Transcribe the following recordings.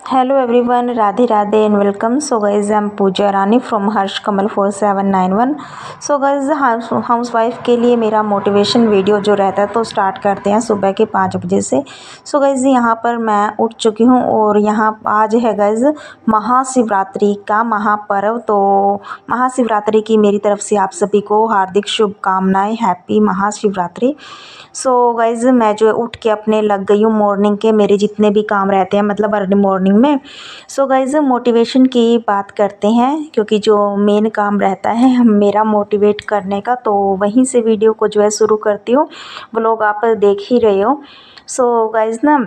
Hello everyone, Radhe Radhe and welcome. So guys I am Pooja Rani from Harsh Kamal 4791। So guys housewife के लिए मेरा motivation video जो रहता है तो स्टार्ट करते हैं सुबह के 5 बजे से। सो गाइज यहाँ पर मैं उठ चुकी हूँ और यहाँ आज है गाइज महाशिवरात्रि का महापर्व। तो महाशिवरात्रि की मेरी तरफ से आप सभी को हार्दिक शुभकामनाएं। हैप्पी महाशिवरात्रि। सो गाइज मैं जो है उठ के अपने लग गई हूँ मॉर्निंग के मेरे जितने भी काम रहते हैं मतलब अर्ली मॉर्निंग में। सो गाइज मोटिवेशन की बात करते हैं क्योंकि जो मेन काम रहता है मेरा मोटिवेट करने का, तो वहीं से वीडियो को जो है शुरू करती हूँ। व्लॉग आप देख ही रहे हो। सो गाइज ना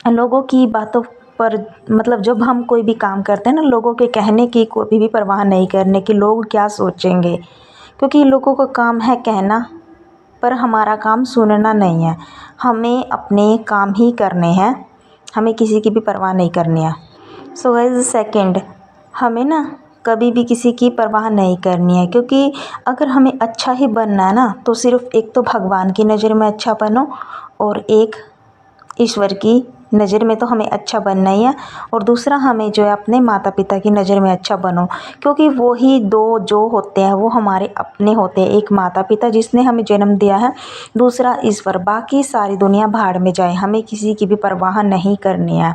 लोगों की बातों पर मतलब जब हम कोई भी काम करते हैं ना, लोगों के कहने की कोई भी परवाह नहीं करने की लोग क्या सोचेंगे, क्योंकि लोगों का काम है कहना पर हमारा काम सुनना नहीं है। हमें अपने काम ही करने हैं, हमें किसी की भी परवाह नहीं करनी है। सो गाइस सेकंड, हमें ना कभी भी किसी की परवाह नहीं करनी है, क्योंकि अगर हमें अच्छा ही बनना है ना तो सिर्फ एक तो भगवान की नज़र में अच्छा बनो और एक ईश्वर की नज़र में तो हमें अच्छा बनना ही है, और दूसरा हमें जो है अपने माता पिता की नज़र में अच्छा बनो, क्योंकि वो ही दो जो होते हैं वो हमारे अपने होते हैं। एक माता पिता जिसने हमें जन्म दिया है, दूसरा ईश्वर। बाकी सारी दुनिया भाड़ में जाए, हमें किसी की भी परवाह नहीं करनी है।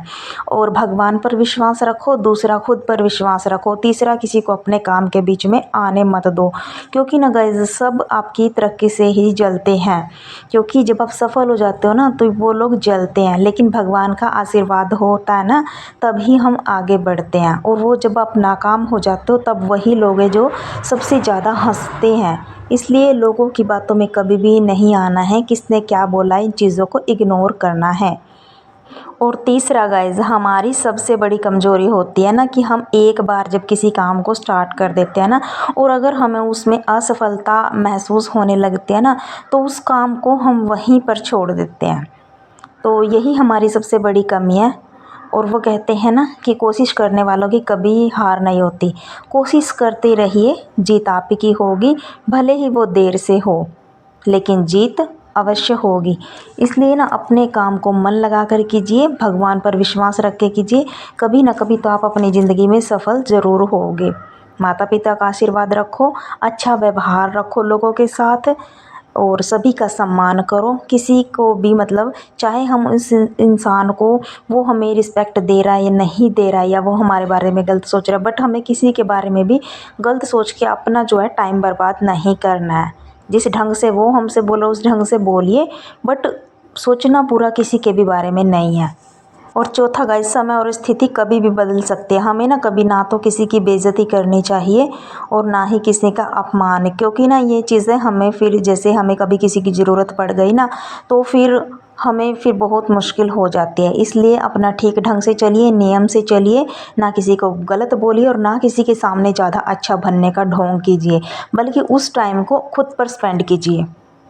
और भगवान पर विश्वास रखो, दूसरा खुद पर विश्वास रखो, तीसरा किसी को अपने काम के बीच में आने मत दो, क्योंकि ना गाइस सब आपकी तरक्की से ही जलते हैं। क्योंकि जब आप सफल हो जाते हो ना तो वो लोग जलते हैं, लेकिन भगवान का आशीर्वाद होता है ना तभी हम आगे बढ़ते हैं। और वो जब आप नाकाम हो जाते हो तब वही लोग हैं जो सबसे ज़्यादा हंसते हैं। इसलिए लोगों की बातों में कभी भी नहीं आना है, किसने क्या बोला इन चीज़ों को इग्नोर करना है। और तीसरा गाइज हमारी सबसे बड़ी कमज़ोरी होती है ना कि हम एक बार जब किसी काम को स्टार्ट कर देते हैं ना, और अगर हमें उसमें असफलता महसूस होने लगती है ना तो उस काम को हम वहीं पर छोड़ देते हैं। तो यही हमारी सबसे बड़ी कमी है। और वो कहते हैं ना कि कोशिश करने वालों की कभी हार नहीं होती। कोशिश करते रहिए, जीत आप ही की होगी, भले ही वो देर से हो लेकिन जीत अवश्य होगी। इसलिए ना अपने काम को मन लगा कर कीजिए, भगवान पर विश्वास रख के कीजिए, कभी ना कभी तो आप अपनी ज़िंदगी में सफल ज़रूर होगे। माता पिता का आशीर्वाद रखो, अच्छा व्यवहार रखो लोगों के साथ, और सभी का सम्मान करो। किसी को भी मतलब चाहे हम उस इंसान को वो हमें रिस्पेक्ट दे रहा है या नहीं दे रहा है, या वो हमारे बारे में गलत सोच रहा है, बट हमें किसी के बारे में भी गलत सोच के अपना जो है टाइम बर्बाद नहीं करना है। जिस ढंग से वो हमसे बोलो उस ढंग से बोलिए, बट सोचना पूरा किसी के भी बारे में नहीं है। और चौथा गाइस, समय और स्थिति कभी भी बदल सकते हैं। हमें ना कभी ना तो किसी की बेइज्जती करनी चाहिए और ना ही किसी का अपमान, क्योंकि ना ये चीज़ें हमें फिर जैसे हमें कभी किसी की ज़रूरत पड़ गई ना तो फिर हमें फिर बहुत मुश्किल हो जाती है। इसलिए अपना ठीक ढंग से चलिए, नियम से चलिए, ना किसी को गलत बोलिए और ना किसी के सामने ज़्यादा अच्छा बनने का ढोंग कीजिए, बल्कि उस टाइम को खुद पर स्पेंड कीजिए।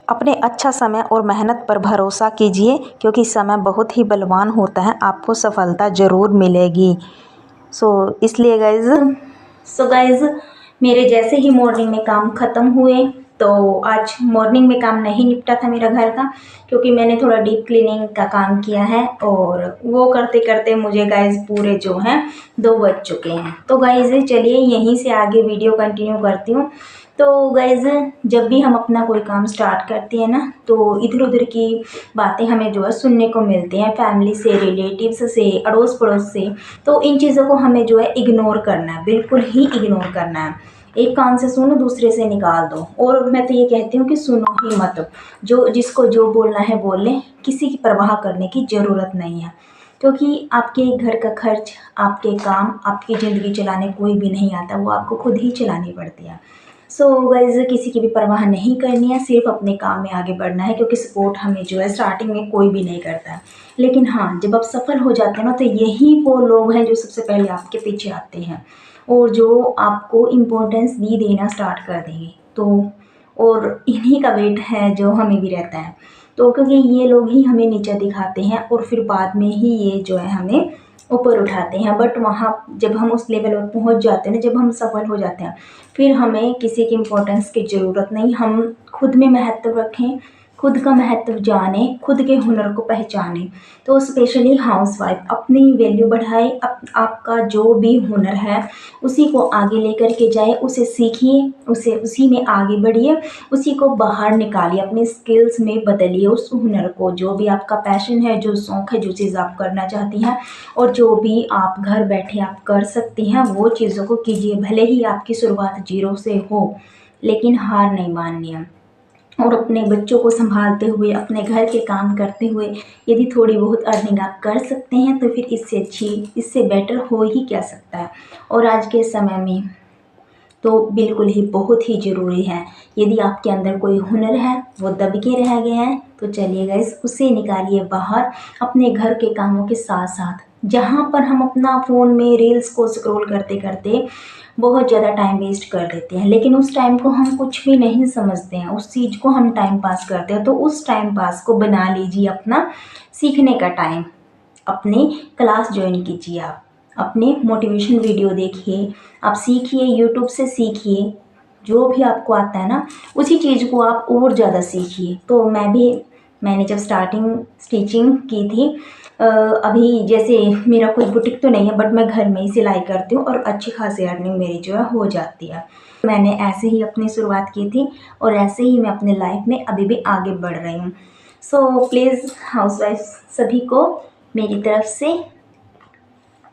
अपने अच्छा समय और मेहनत पर भरोसा कीजिए, क्योंकि समय बहुत ही बलवान होता है, आपको सफलता ज़रूर मिलेगी। इसलिए गाइज़ मेरे जैसे ही मॉर्निंग में काम ख़त्म हुए, तो आज मॉर्निंग में काम नहीं निपटा था मेरा घर का, क्योंकि मैंने थोड़ा डीप क्लीनिंग का काम किया है, और वो करते करते मुझे गाइज़ पूरे जो हैं 2 बज चुके हैं। तो गाइज़ चलिए यहीं से आगे वीडियो कंटिन्यू करती हूँ। तो गाइज़ जब भी हम अपना कोई काम स्टार्ट करते हैं ना तो इधर उधर की बातें हमें जो है सुनने को मिलती हैं, फैमिली से, रिलेटिव्स से, अड़ोस पड़ोस से। तो इन चीज़ों को हमें जो है इग्नोर करना है, बिल्कुल ही इग्नोर करना है। एक कान से सुनो, दूसरे से निकाल दो। और मैं तो ये कहती हूँ कि सुनो ही मत, जो जिसको जो बोलना है बोल लें, किसी की परवाह करने की ज़रूरत नहीं है, क्योंकि आपके घर का खर्च, आपके काम, आपकी ज़िंदगी चलाने कोई भी नहीं आता, वो आपको खुद ही चलानी पड़ती है। सो गाइज़ किसी की भी परवाह नहीं करनी है, सिर्फ अपने काम में आगे बढ़ना है, क्योंकि सपोर्ट हमें जो है स्टार्टिंग में कोई भी नहीं करता है। लेकिन हाँ, जब आप सफल हो जाते हैं ना तो यही वो लोग हैं जो सबसे पहले आपके पीछे आते हैं और जो आपको इम्पोर्टेंस भी देना स्टार्ट कर देंगे। तो और इन्हीं का वेट है जो हमें भी रहता है, तो क्योंकि ये लोग ही हमें नीचा दिखाते हैं और फिर बाद में ही ये जो है हमें ऊपर उठाते हैं। बट वहाँ जब हम उस लेवल पर पहुँच जाते हैं ना, जब हम सफल हो जाते हैं, फिर हमें किसी की इम्पोर्टेंस की ज़रूरत नहीं। हम खुद में महत्व रखें, खुद का महत्व जाने, खुद के हुनर को पहचाने। तो स्पेशली हाउसवाइफ अपनी वैल्यू बढ़ाए, आपका जो भी हुनर है उसी को आगे लेकर के जाए, उसे सीखिए, उसे उसी में आगे बढ़िए, उसी को बाहर निकालिए, अपने स्किल्स में बदलिए उस हुनर को। जो भी आपका पैशन है, जो शौक़ है, जो चीज़ आप करना चाहती हैं और जो भी आप घर बैठे आप कर सकती हैं वो चीज़ों को कीजिए। भले ही आपकी शुरुआत जीरो से हो, लेकिन हार नहीं माननी है। और अपने बच्चों को संभालते हुए, अपने घर के काम करते हुए यदि थोड़ी बहुत अर्निंग आप कर सकते हैं तो फिर इससे अच्छी, इससे बेटर हो ही क्या सकता है। और आज के समय में तो बिल्कुल ही बहुत ही ज़रूरी है, यदि आपके अंदर कोई हुनर है वो दब के रह गया है तो चलिए गाइस उसे निकालिए बाहर, अपने घर के कामों के साथ साथ। जहाँ पर हम अपना फ़ोन में रील्स को स्क्रॉल करते करते बहुत ज़्यादा टाइम वेस्ट कर देते हैं, लेकिन उस टाइम को हम कुछ भी नहीं समझते हैं, उस चीज़ को हम टाइम पास करते हैं। तो उस टाइम पास को बना लीजिए अपना सीखने का टाइम। अपनी क्लास ज्वाइन कीजिए, आप अपने मोटिवेशन वीडियो देखिए, आप सीखिए, यूट्यूब से सीखिए, जो भी आपको आता है ना उसी चीज़ को आप और ज़्यादा सीखिए। तो मैंने जब स्टार्टिंग स्टिचिंग की थी, अभी जैसे मेरा कोई बुटीक तो नहीं है बट मैं घर में ही सिलाई करती हूँ और अच्छी खासी अर्निंग मेरी जो है हो जाती है। मैंने ऐसे ही अपनी शुरुआत की थी और ऐसे ही मैं अपने लाइफ में अभी भी आगे बढ़ रही हूँ। सो प्लीज़ हाउसवाइफ सभी को मेरी तरफ से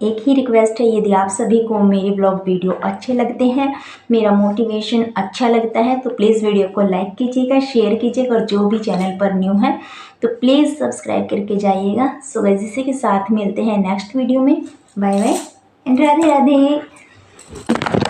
एक ही रिक्वेस्ट है, यदि आप सभी को मेरे ब्लॉग वीडियो अच्छे लगते हैं, मेरा मोटिवेशन अच्छा लगता है तो प्लीज़ वीडियो को लाइक कीजिएगा, शेयर कीजिएगा और जो भी चैनल पर न्यू है तो प्लीज़ सब्सक्राइब करके जाइएगा। सो गाइस इसी के साथ मिलते हैं नेक्स्ट वीडियो में। Bye bye and Radhe Radhe.